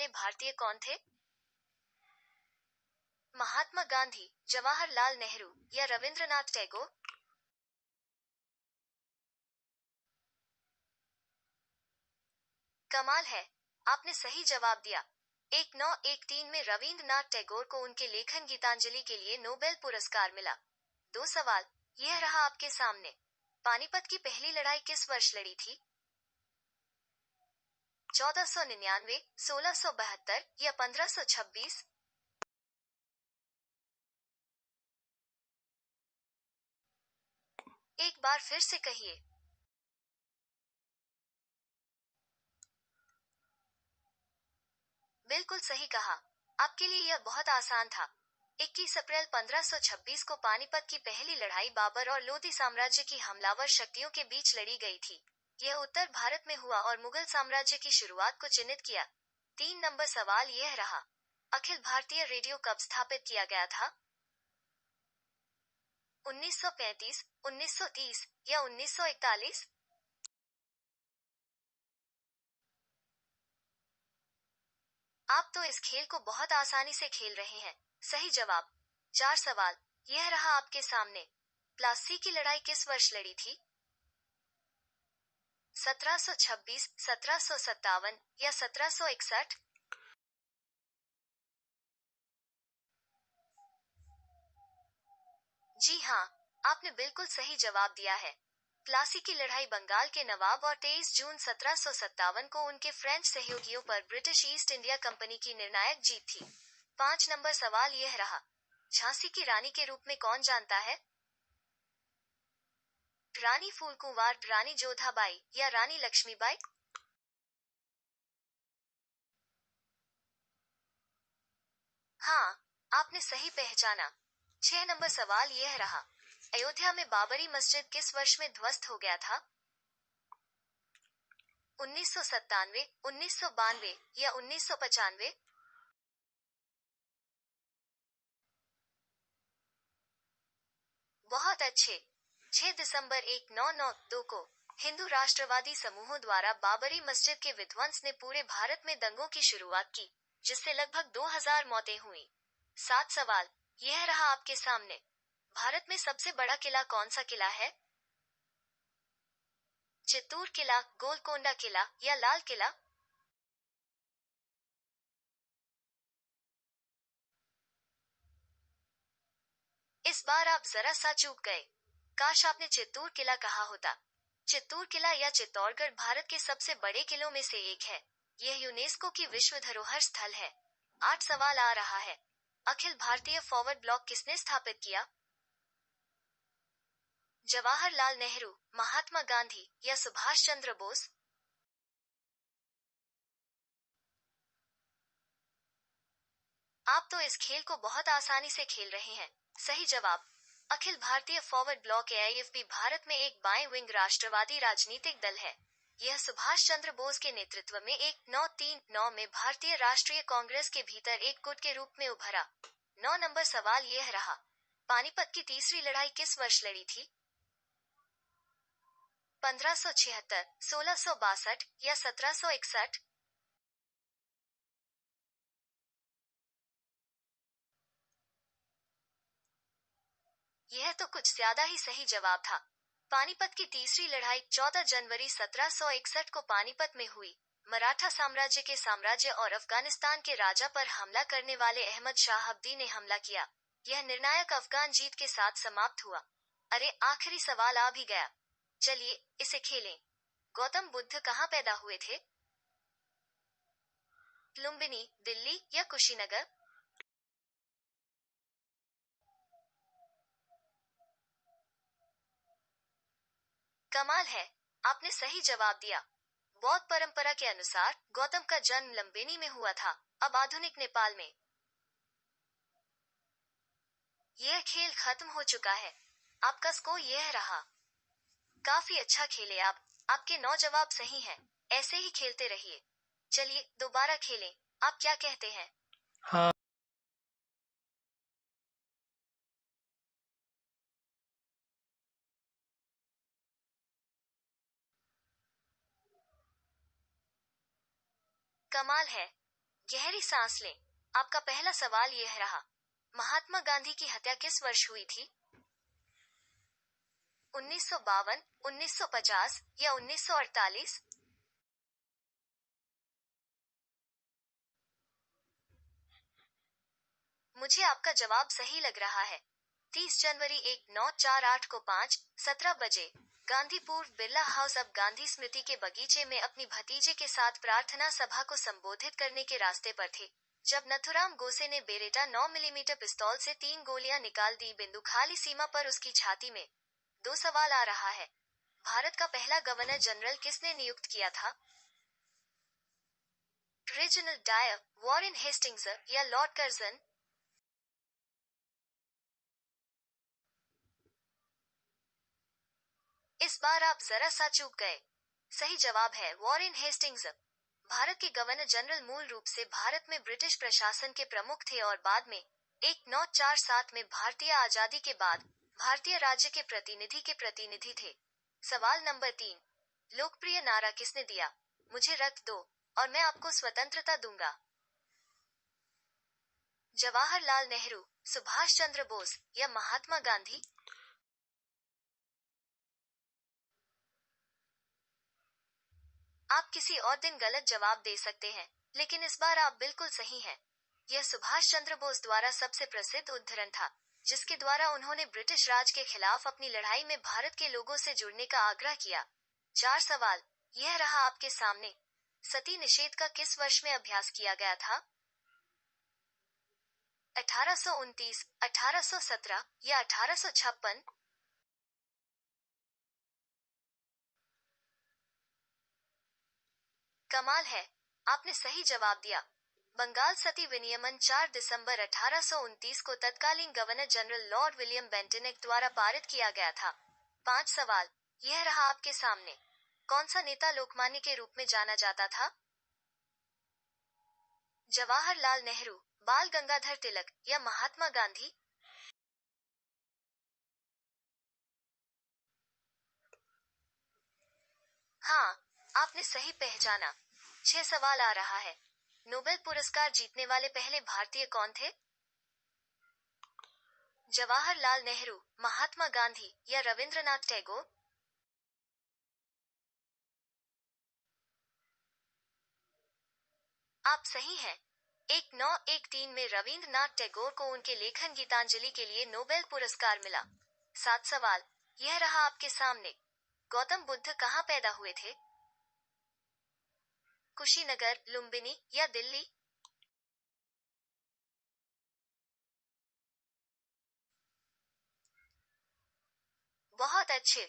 पहले भारतीय कौन थे? महात्मा गांधी, जवाहरलाल नेहरू या रविंद्रनाथ टैगोर? कमाल है, आपने सही जवाब दिया। 1913 में रविंद्रनाथ टैगोर को उनके लेखन गीतांजलि के लिए नोबेल पुरस्कार मिला। 2 सवाल, यह रहा आपके सामने। पानीपत की पहली लड़ाई किस वर्ष लड़ी थी? 1499, 1672 या 1526? एक बार फिर से कहिए। बिल्कुल सही कहा। आपके लिए यह बहुत आसान था। 21 अप्रैल 1526 को पानीपत की पहली लड़ाई बाबर और लोधी साम्राज्य की हमलावर शक्तियों के बीच लड़ी गई थी। यह उत्तर भारत में हुआ और मुगल साम्राज्य की शुरुआत को चिन्हित किया। 3 नंबर सवाल यह रहा। अखिल भारतीय रेडियो कब स्थापित किया गया था? 1935, 1930 या 1941? आप तो इस खेल को बहुत आसानी से खेल रहे हैं। सही जवाब। 4 सवाल, यह रहा आपके सामने। प्लासी की लड़ाई किस वर्ष लड़ी थी? 1726, 1757 या 1761? जी हाँ, आपने बिल्कुल सही जवाब दिया है। प्लासी की लड़ाई बंगाल के नवाब और 23 जून 1757 को उनके फ्रेंच सहयोगियों पर ब्रिटिश ईस्ट इंडिया कंपनी की निर्णायक जीत थी। 5 नंबर सवाल यह रहा। झांसी की रानी के रूप में कौन जानता है? रानी फूलकुंवार, रानी जोधाबाई या रानी लक्ष्मीबाई? हाँ, आपने सही पहचाना। 6 नंबर सवाल यह रहा। अयोध्या में बाबरी मस्जिद किस वर्ष में ध्वस्त हो गया था? 1997, 1992 या 1995? बहुत अच्छे। 6 दिसंबर 1992 को हिंदू राष्ट्रवादी समूहों द्वारा बाबरी मस्जिद के विध्वंस ने पूरे भारत में दंगों की शुरुआत की, जिससे लगभग 2000 मौतें हुई। 7 सवाल, यह रहा आपके सामने। भारत में सबसे बड़ा किला कौन सा किला है? चित्तूर किला, गोलकोंडा किला या लाल किला? इस बार आप जरा सा चूक गए। काश आपने चित्तूर किला कहा होता। चित्तूर किला या चित्तौड़गढ़ भारत के सबसे बड़े किलों में से एक है। यह यूनेस्को की विश्व धरोहर स्थल है। 8 सवाल आ रहा है। अखिल भारतीय फॉरवर्ड ब्लॉक किसने स्थापित किया? जवाहरलाल नेहरू, महात्मा गांधी या सुभाष चंद्र बोस? आप तो इस खेल को बहुत आसानी से खेल रहे हैं। सही जवाब। अखिल भारतीय फॉरवर्ड ब्लॉक एआईएफबी भारत में एक बाएं विंग राष्ट्रवादी राजनीतिक दल है। यह सुभाष चंद्र बोस के नेतृत्व में 1939 में भारतीय राष्ट्रीय कांग्रेस के भीतर एक गुट के रूप में उभरा। 9 नंबर सवाल यह रहा। पानीपत की तीसरी लड़ाई किस वर्ष लड़ी थी? 1576, 1662 या 1761? यह तो कुछ ज्यादा ही सही जवाब था। पानीपत की तीसरी लड़ाई 14 जनवरी 1761 को पानीपत में हुई। मराठा साम्राज्य के साम्राज्य और अफगानिस्तान के राजा पर हमला करने वाले अहमद शाह अब्दी ने हमला किया। यह निर्णायक अफगान जीत के साथ समाप्त हुआ। अरे, आखिरी सवाल आ भी गया। चलिए, इसे खेलें। गौतम बुद्ध कहाँ पैदा हुए थे? लुम्बिनी, दिल्ली या कुशीनगर? कमाल है, आपने सही जवाब दिया। बौद्ध परंपरा के अनुसार गौतम का जन्म लुम्बिनी में हुआ था, अब आधुनिक नेपाल में। यह खेल खत्म हो चुका है। आपका स्कोर यह रहा। काफी अच्छा खेले आप। आपके 9 जवाब सही हैं। ऐसे ही खेलते रहिए। चलिए, दोबारा खेलें। आप क्या कहते हैं? हाँ। कमाल है, गहरी सांस लें। आपका पहला सवाल यह रहा, महात्मा गांधी की हत्या किस वर्ष हुई थी? 1952, 1950 या 1948? मुझे आपका जवाब सही लग रहा है। 30 जनवरी 1948 को 5:17 बजे गांधीपुर बिरला हाउस अब गांधी स्मृति के बगीचे में अपनी भतीजे के साथ प्रार्थना सभा को संबोधित करने के रास्ते पर थे, जब नथुराम गोसे ने बेरेटा 9 मिलीमीटर पिस्तौल से 3 गोलियां निकाल दी। बिंदु खाली सीमा पर उसकी छाती में। 2 सवाल आ रहा है। भारत का पहला गवर्नर जनरल किसने नियुक्त किया था? रीजनल डायर, वॉरेन हेस्टिंग्स या लॉर्ड कर्जन? इस बार आप जरा सा चूक गए। सही जवाब है वॉरेन हेस्टिंग्स। भारत के गवर्नर जनरल मूल रूप से भारत में ब्रिटिश प्रशासन के प्रमुख थे और बाद में 1947 में भारतीय आजादी के बाद भारतीय राज्य के प्रतिनिधि थे। सवाल नंबर 3। लोकप्रिय नारा किसने दिया, मुझे रक्त दो और मैं आपको स्वतंत्रता दूंगा? जवाहरलाल नेहरू, सुभाष चंद्र बोस या महात्मा गांधी? आप किसी और दिन गलत जवाब दे सकते हैं, लेकिन इस बार आप बिल्कुल सही हैं। यह सुभाष चंद्र बोस द्वारा सबसे प्रसिद्ध उद्धरण था, जिसके द्वारा उन्होंने ब्रिटिश राज के खिलाफ अपनी लड़ाई में भारत के लोगों से जुड़ने का आग्रह किया। 4 सवाल, यह रहा आपके सामने। सती निषेध का किस वर्ष में अभ्यास किया गया था? 1829, 1817 या 1856? कमाल है, आपने सही जवाब दिया। बंगाल सती विनियमन 4 दिसंबर 1829 को तत्कालीन गवर्नर जनरल लॉर्ड विलियम बेंटिनेक द्वारा पारित किया गया था। 5 सवाल, यह रहा आपके सामने। कौन सा नेता लोकमान्य के रूप में जाना जाता था? जवाहरलाल नेहरू, बाल गंगाधर तिलक या महात्मा गांधी? हाँ, आपने सही पहचाना। 6 सवाल आ रहा है। नोबेल पुरस्कार जीतने वाले पहले भारतीय कौन थे? जवाहरलाल नेहरू, महात्मा गांधी या रविंद्रनाथ टैगोर? आप सही हैं। 1913 में रविंद्रनाथ टैगोर को उनके लेखन गीतांजलि के लिए नोबेल पुरस्कार मिला। 7 सवाल, यह रहा आपके सामने। गौतम बुद्ध कहाँ पैदा हुए थे? कुशीनगर, लुम्बिनी या दिल्ली? बहुत अच्छे।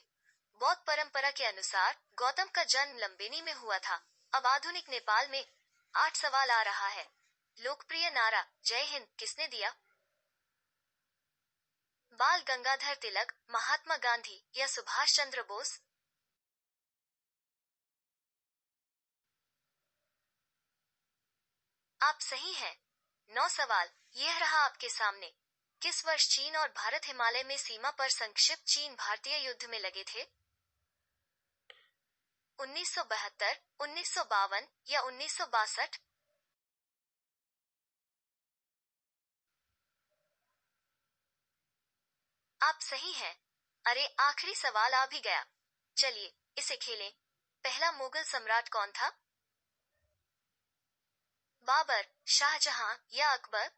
बौद्ध परंपरा के अनुसार गौतम का जन्म लुम्बिनी में हुआ था। अब आधुनिक नेपाल में। 8 सवाल आ रहा है। लोकप्रिय नारा जय हिंद किसने दिया? बाल गंगाधर तिलक, महात्मा गांधी या सुभाष चंद्र बोस? आप सही हैं। 9 सवाल, यह रहा आपके सामने। किस वर्ष चीन और भारत हिमालय में सीमा पर संक्षिप्त चीन भारतीय युद्ध में लगे थे? 1972, 1952 या 1962? आप सही हैं। अरे आखिरी सवाल आ भी गया। चलिए इसे खेलें। पहला मुगल सम्राट कौन था? बाबर, शाहजहां या अकबर?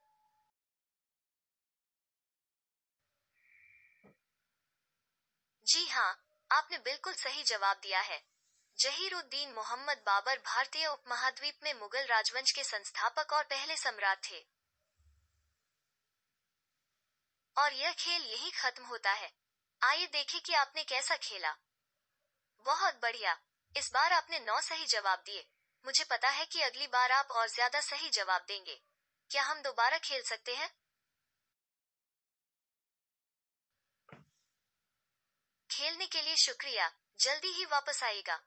जी हाँ, आपने बिल्कुल सही जवाब दिया है। जहीरुद्दीन मोहम्मद बाबर भारतीय उपमहाद्वीप में मुगल राजवंश के संस्थापक और पहले सम्राट थे। और यह खेल यही खत्म होता है। आइए देखें कि आपने कैसा खेला। बहुत बढ़िया। इस बार आपने 9 सही जवाब दिए। मुझे पता है कि अगली बार आप और ज्यादा सही जवाब देंगे। क्या हम दोबारा खेल सकते हैं? खेलने के लिए शुक्रिया। जल्दी ही वापस आइएगा।